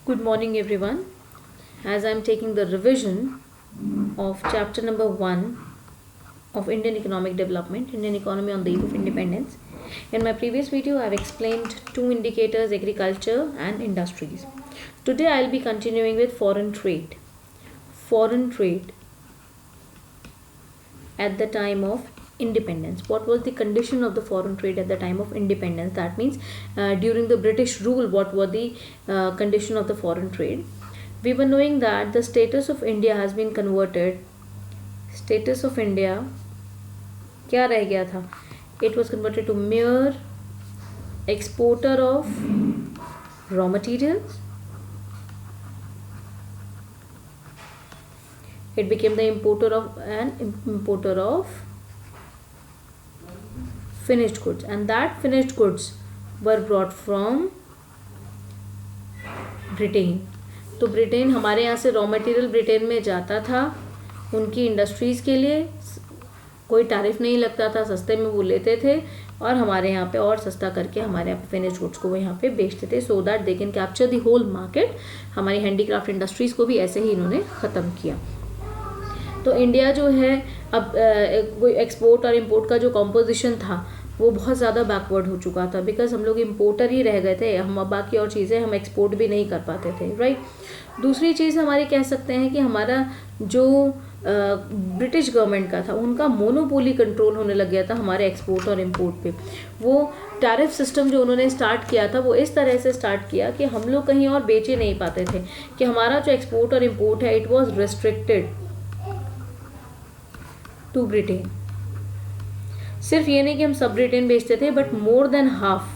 Good morning, everyone. As I'm taking the revision of chapter number 1 of Indian Economic Development, Indian Economy on the Eve of Independence. In my previous video, I've explained two indicators, agriculture and industries. Today, I'll be continuing with foreign trade. Foreign trade at the time of independence. What was the condition of the foreign trade at the time of independence? That means during the British rule, what were the condition of the foreign trade? We were knowing that the status of India has been converted. Status of India क्या रह गया था? It was converted to mere exporter of raw materials. It became the importer of finished goods, and that finished goods were brought from Britain. तो Britain, हमारे यहाँ से raw material Britain में जाता था उनकी इंडस्ट्रीज़ के लिए, कोई टैरिफ नहीं लगता था, सस्ते में वो लेते थे और हमारे यहाँ पे और सस्ता करके हमारे यहाँ पे फिनिश गुड्स को वो यहाँ पे बेचते थे, so that they can capture the whole market. हमारी हैंडीक्राफ्ट इंडस्ट्रीज़ को भी ऐसे ही इन्होंने ख़त्म किया. तो इंडिया जो है अब एक्सपोर्ट और इम्पोर्ट का जो कॉम्पोजिशन था वो बहुत ज़्यादा बैकवर्ड हो चुका था, बिकॉज हम लोग इम्पोर्टर ही रह गए थे. हम बाकी और चीज़ें हम एक्सपोर्ट भी नहीं कर पाते थे, राइट. दूसरी चीज़ हमारी कह सकते हैं कि हमारा जो ब्रिटिश गवर्नमेंट का था उनका मोनोपोली कंट्रोल होने लग गया था हमारे एक्सपोर्ट और इम्पोर्ट पे. वो टैरिफ सिस्टम जो उन्होंने स्टार्ट किया था वो इस तरह से स्टार्ट किया कि हम लोग कहीं और बेच ही नहीं पाते थे, कि हमारा जो एक्सपोर्ट और इम्पोर्ट है it was restricted to Britain. सिर्फ ये नहीं कि हम सब ब्रिटेन बेचते थे, बट मोर देन हाफ,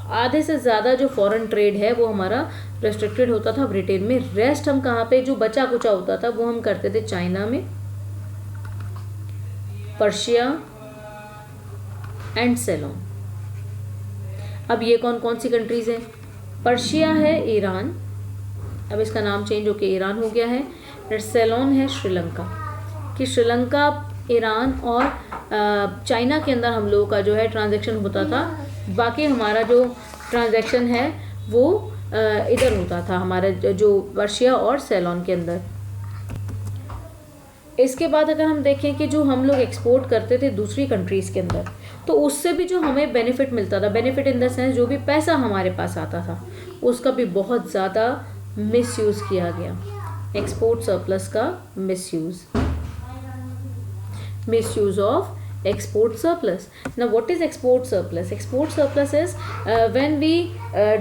आधे से ज़्यादा जो फॉरेन ट्रेड है वो हमारा रेस्ट्रिक्टेड होता था ब्रिटेन में. रेस्ट हम कहाँ पे, जो बचा कुचा होता था वो हम करते थे चाइना में, पर्शिया एंड सेलोन. अब ये कौन कौन सी कंट्रीज़ हैं? पर्शिया है ईरान, अब इसका नाम चेंज होकर ईरान हो गया है. सेलोन है श्रीलंका, कि श्रीलंका, ईरान और चाइना के अंदर हम लोगों का जो है ट्रांजैक्शन होता था. बाकी हमारा जो ट्रांजैक्शन है वो इधर होता था, हमारे जो पर्शिया और सेलोन के अंदर. इसके बाद अगर हम देखें कि जो हम लोग एक्सपोर्ट करते थे दूसरी कंट्रीज़ के अंदर, तो उससे भी जो हमें बेनिफिट मिलता था, बेनिफिट इन द सेंस जो भी पैसा हमारे पास आता था उसका भी बहुत ज़्यादा मिसयूज़ किया गया. एक्सपोर्ट सरप्लस का misuse of export surplus. Now what is export surplus? Export surplus is when we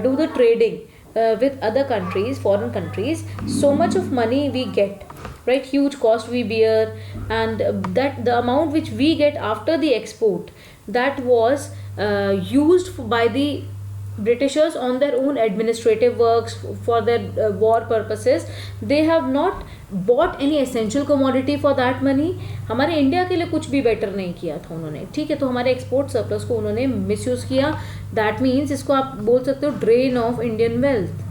do the trading with other countries, foreign countries, so much of money we get, right? Huge cost we bear, and that the amount which we get after the export, that was used by the Britishers on their own administrative works, for their war purposes. They have not bought any essential commodity for that money. हमारे India के लिए कुछ भी better नहीं किया था उन्होंने, ठीक है. तो हमारे एक्सपोर्ट सरप्लस को उन्होंने मिसयूज़ किया. दैट मीन्स इसको आप बोल सकते हो drain of Indian wealth.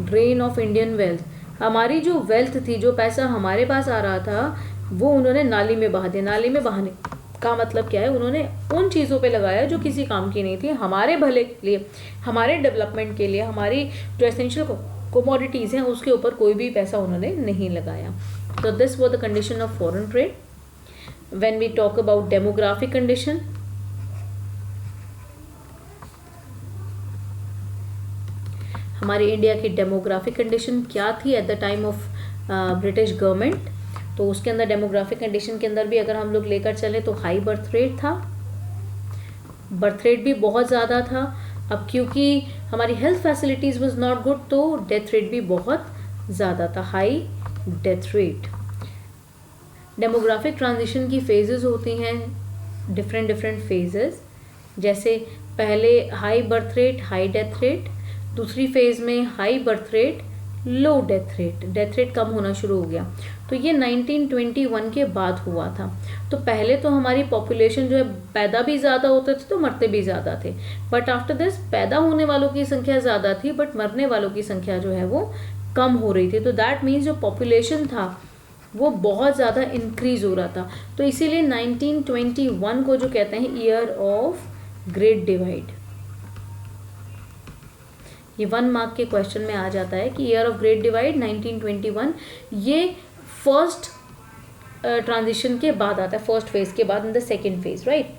Drain of Indian wealth, हमारी जो वेल्थ थी, जो पैसा हमारे पास आ रहा था वो उन्होंने नाली में बहा दिया. नाली में बहाने का मतलब क्या है? उन्होंने उन चीज़ों पे लगाया जो किसी काम की नहीं थी, हमारे भले के लिए, हमारे डेवलपमेंट के लिए, हमारी जो एसेंशियल कोमोडिटीज़ हैं उसके ऊपर कोई भी पैसा उन्होंने नहीं लगाया. तो this was the condition of foreign trade. When we talk about demographic condition, हमारी इंडिया की डेमोग्राफिक कंडीशन क्या थी at the time of British government, तो उसके अंदर डेमोग्राफिक कंडीशन के अंदर भी अगर हम लोग लेकर चले तो हाई बर्थ रेट था. बर्थ रेट भी बहुत ज़्यादा था. अब क्योंकि हमारी health facilities was not good, तो डेथ रेट भी बहुत ज़्यादा था, high death rate. Demographic transition की फेजेस होती हैं, डिफरेंट फेजेस. जैसे पहले high birth rate, high death rate. दूसरी फेज़ में high birth rate, low death rate. Death rate कम होना शुरू हो गया. तो ये 1921 के बाद हुआ था. तो पहले तो हमारी पॉपुलेशन जो है, पैदा भी ज़्यादा होते थे तो मरते भी ज़्यादा थे. बट आफ्टर दिस पैदा होने वालों की संख्या ज़्यादा थी, बट मरने वालों की संख्या जो है वो कम हो रही थी. तो दैट मीन्स जो पॉपुलेशन था वो बहुत ज़्यादा इंक्रीज़ हो रहा था. तो इसीलिए 1921 को जो कहते हैं ईयर ऑफ ग्रेट डिवाइड. ये 1 मार्क के क्वेश्चन में आ जाता है कि ईयर ऑफ ग्रेट डिवाइड 1921, ये फर्स्ट ट्रांजिशन के बाद आता है, फर्स्ट फेज के बाद in the second phase, right.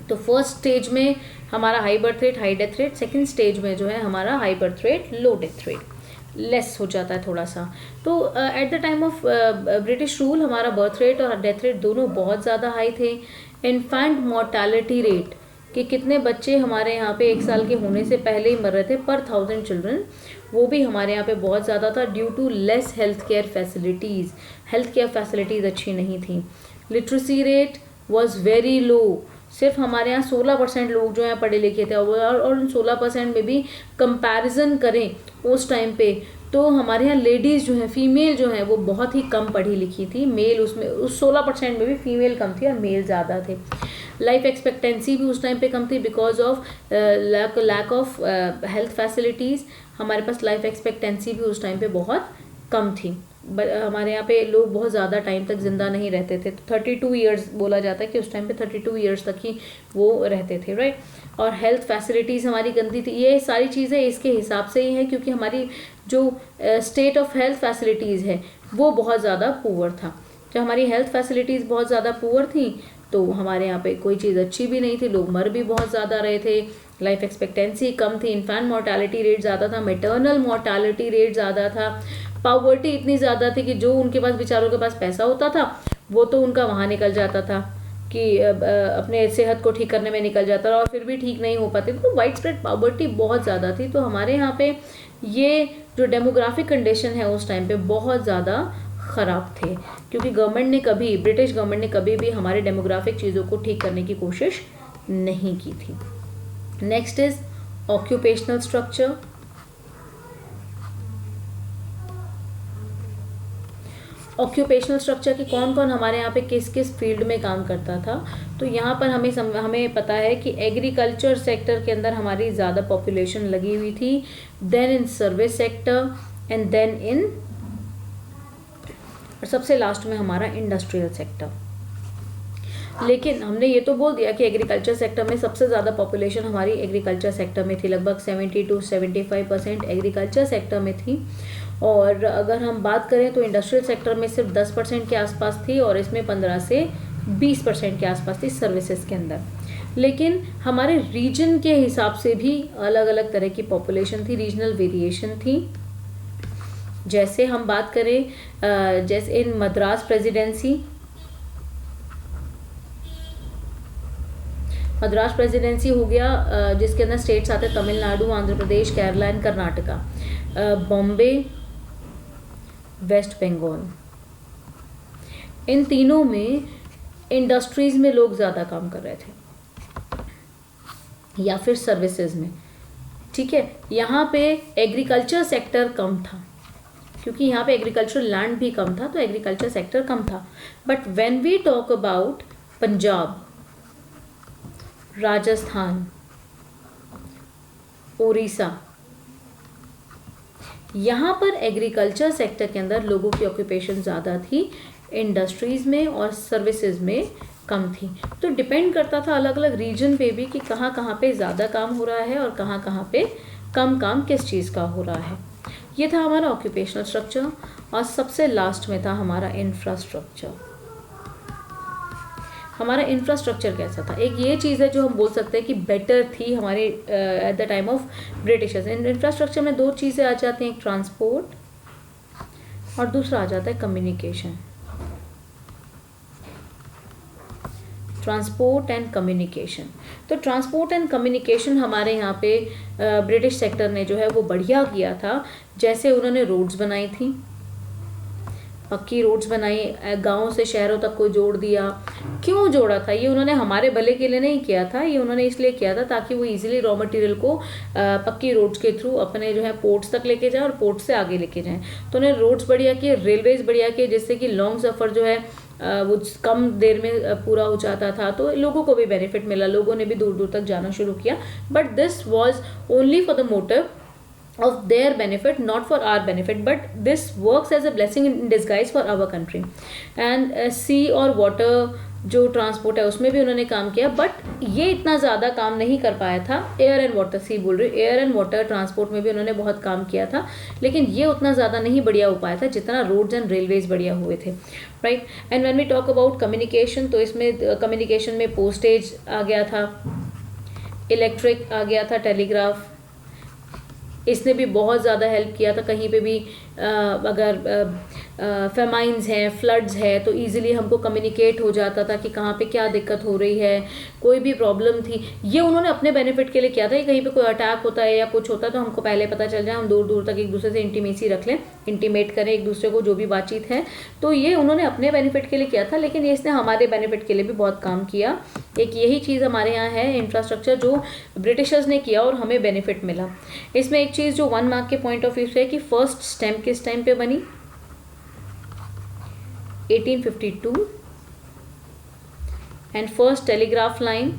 तो फर्स्ट स्टेज में हमारा high birth rate high death rate, second stage में जो है हमारा high birth rate low death rate, less हो जाता है थोड़ा सा। तो eight the time of British rule हमारा बर्थ रेट और डेथ रेट दोनों बहुत ज़्यादा हाई थे। इन्फेंट मोर्टालिटी रेट कि कितने बच्चे हमारे यहाँ पे 1 साल के होने से पहले ही मर रहे थे पर 1000 चिल्ड्रन, वो भी हमारे यहाँ पे बहुत ज़्यादा था due to less health care facilities, health care facilities अच्छी नहीं थी। Literacy rate was very low, सिर्फ हमारे यहाँ 16% लोग जो हैं पढ़े लिखे थे, और उन 16% में भी कंपैरिजन करें उस टाइम पे तो हमारे यहाँ लेडीज़ जो हैं, फीमेल जो हैं, वो बहुत ही कम पढ़ी लिखी थी। मेल उसमें उस 16% में भी फीमेल कम थी और मेल ज़्यादा थे। लाइफ एक्सपेक्टेंसी भी उस टाइम पे कम थी because of lack of health facilities. हमारे पास लाइफ एक्सपेक्टेंसी भी उस टाइम पे बहुत कम थी। हमारे यहाँ पे लोग बहुत ज़्यादा टाइम तक ज़िंदा नहीं रहते थे, तो 32 ईयर्स बोला जाता है कि उस टाइम पे 32 ईयर्स तक ही वो रहते थे, राइट। और हेल्थ फैसिलिटीज़ हमारी गंदी थी। ये सारी चीज़ें इसके हिसाब से ही है क्योंकि हमारी जो स्टेट ऑफ हेल्थ फैसिलिटीज़ है वो बहुत ज़्यादा पुअर था। जब हमारी हेल्थ फैसिलिटीज़ बहुत ज़्यादा पुअर थी तो हमारे यहाँ पे कोई चीज़ अच्छी भी नहीं थी, लोग मर भी बहुत ज़्यादा रहे थे, लाइफ एक्सपेक्टेंसी कम थी, इन्फेंट मोर्टालिटी रेट ज़्यादा था, मेटर्नल मोर्टालिटी रेट ज़्यादा था, पॉवर्टी इतनी ज़्यादा थी कि जो उनके पास बेचारों के पास पैसा होता था वो तो उनका वहाँ निकल जाता था कि अपने सेहत को ठीक करने में निकल जाता था और फिर भी ठीक नहीं हो पाते, तो वाइड स्प्रेड पॉवर्टी बहुत ज़्यादा थी। तो हमारे यहाँ पे ये जो डेमोग्राफिक कंडीशन है उस टाइम पे बहुत ज़्यादा ख़राब थे क्योंकि गवर्नमेंट ने कभी, ब्रिटिश गवर्नमेंट ने कभी भी हमारे डेमोग्राफिक चीज़ों को ठीक करने की कोशिश नहीं की थी। Next is occupational structure. Occupational structure कि कौन कौन हमारे यहाँ पे किस किस फील्ड में काम करता था। तो यहाँ पर हमें पता है कि एग्रीकल्चर सेक्टर के अंदर हमारी ज़्यादा पॉपुलेशन लगी हुई थी, then in service sector and then in, और सबसे लास्ट में हमारा इंडस्ट्रियल सेक्टर। लेकिन हमने ये तो बोल दिया कि एग्रीकल्चर सेक्टर में सबसे ज़्यादा पॉपुलेशन हमारी एग्रीकल्चर सेक्टर में थी, लगभग 70 to 75% एग्रीकल्चर सेक्टर में थी। और अगर हम बात करें तो इंडस्ट्रियल सेक्टर में सिर्फ 10% के आसपास थी और इसमें 15 से 20% के आसपास थी सर्विसेज के अंदर। लेकिन हमारे रीजन के हिसाब से भी अलग अलग तरह की पॉपुलेशन थी, रीजनल वेरिएशन थी। जैसे हम बात करें जैसे इन मद्रास प्रेसिडेंसी, मद्रास प्रेसिडेंसी हो गया जिसके अंदर स्टेट्स आते हैं तमिलनाडु, आंध्र प्रदेश, केरला एंड कर्नाटका, बॉम्बे, वेस्ट बंगाल। इन तीनों में इंडस्ट्रीज में लोग ज़्यादा काम कर रहे थे या फिर सर्विसेज में, ठीक है। यहाँ पे एग्रीकल्चर सेक्टर कम था क्योंकि यहाँ पे एग्रीकल्चरल लैंड भी कम था, तो एग्रीकल्चर सेक्टर कम था। But when we talk about Punjab, Rajasthan, Orissa, यहाँ पर एग्रीकल्चर सेक्टर के अंदर लोगों की ऑक्यूपेशन ज़्यादा थी, इंडस्ट्रीज़ में और सर्विसेज में कम थी। तो डिपेंड करता था अलग अलग रीजन पे भी कि कहाँ कहाँ पे ज़्यादा काम हो रहा है और कहाँ कहाँ पे कम काम किस चीज़ का हो रहा है। ये था हमारा ऑक्यूपेशनल स्ट्रक्चर और सबसे लास्ट में था हमारा इंफ्रास्ट्रक्चर। हमारा इंफ्रास्ट्रक्चर कैसा था, एक ये चीज़ है जो हम बोल सकते हैं कि बेटर थी हमारे eight the time of Britishers. Infrastructure में 2 चीज़ें आ जाती हैं, एक ट्रांसपोर्ट और दूसरा आ जाता है कम्युनिकेशन। Transport and communication. तो ट्रांसपोर्ट एंड कम्युनिकेशन हमारे यहाँ पे ब्रिटिश सेक्टर ने जो है वो बढ़िया किया था। जैसे उन्होंने रोड्स बनाई थी, पक्की रोड्स बनाई, गाँव से शहरों तक को जोड़ दिया। क्यों जोड़ा था? ये उन्होंने हमारे भले के लिए नहीं किया था, ये उन्होंने इसलिए किया था ताकि वो इजीली रॉ मटेरियल को पक्की रोड्स के थ्रू अपने जो है पोर्ट्स तक लेके जाए और पोर्ट से आगे लेके जाएं। तो उन्होंने रोड्स बढ़िया किए, रेलवेज बढ़िया किए, जिससे कि लॉन्ग सफ़र जो है वो कम देर में पूरा हो जाता था। तो लोगों को भी बेनिफिट मिला, लोगों ने भी दूर दूर तक जाना शुरू किया। But this was only for the motive of their benefit, not for our benefit, but this works as a blessing in disguise for our country. And sea or water जो ट्रांसपोर्ट है उसमें भी उन्होंने काम किया, बट ये इतना ज़्यादा काम नहीं कर पाया था। एयर एंड वाटर, सी बोल रही हूँ, एयर एंड वाटर ट्रांसपोर्ट में भी उन्होंने बहुत काम किया था, लेकिन ये उतना ज़्यादा नहीं बढ़िया हो पाया था जितना रोड्स एंड रेलवेज बढ़िया हुए थे, right. And when we talk about communication, तो इसमें कम्युनिकेशन में पोस्टेज आ गया था, इलेक्ट्रिक आ गया था, टेलीग्राफ, इसने भी बहुत ज़्यादा हेल्प किया था। कहीं पे भी अगर फेमाइंस हैं, फ्लड्स है, तो इजीली हमको कम्युनिकेट हो जाता था कि कहाँ पे क्या दिक्कत हो रही है, कोई भी प्रॉब्लम थी। ये उन्होंने अपने बेनिफिट के लिए किया था कि कहीं पे कोई अटैक होता है या कुछ होता है तो हमको पहले पता चल जाए, हम दूर दूर तक एक दूसरे से इंटीमेसी रख लें, इंटीमेट करें एक दूसरे को जो भी बातचीत है। तो ये उन्होंने अपने बेनिफिट के लिए किया था, लेकिन ये इसने हमारे बेनिफिट के लिए भी बहुत काम किया। एक यही चीज़ हमारे यहाँ है इंफ्रास्ट्रक्चर जो ब्रिटिशर्स ने किया और हमें बेनिफिट मिला। इसमें एक चीज़ जो 1 मार्क के पॉइंट ऑफ व्यू से है कि फर्स्ट स्टैम्प किस टाइम पे बनी, 1852, एंड फर्स्ट टेलीग्राफ लाइन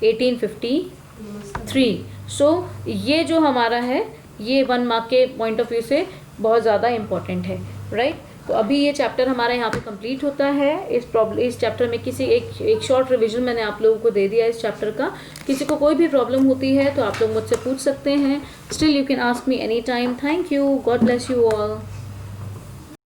1853। सो ये जो हमारा है ये 1 मार्क के पॉइंट ऑफ व्यू से बहुत ज़्यादा इम्पॉर्टेंट है, राइट। तो अभी ये चैप्टर हमारा यहाँ पे कंप्लीट होता है। इस चैप्टर में किसी एक शॉर्ट रिवीजन मैंने आप लोगों को दे दिया इस चैप्टर का। किसी को कोई भी प्रॉब्लम होती है तो आप लोग मुझसे पूछ सकते हैं। Still you can ask me any time. Thank you, God bless you all.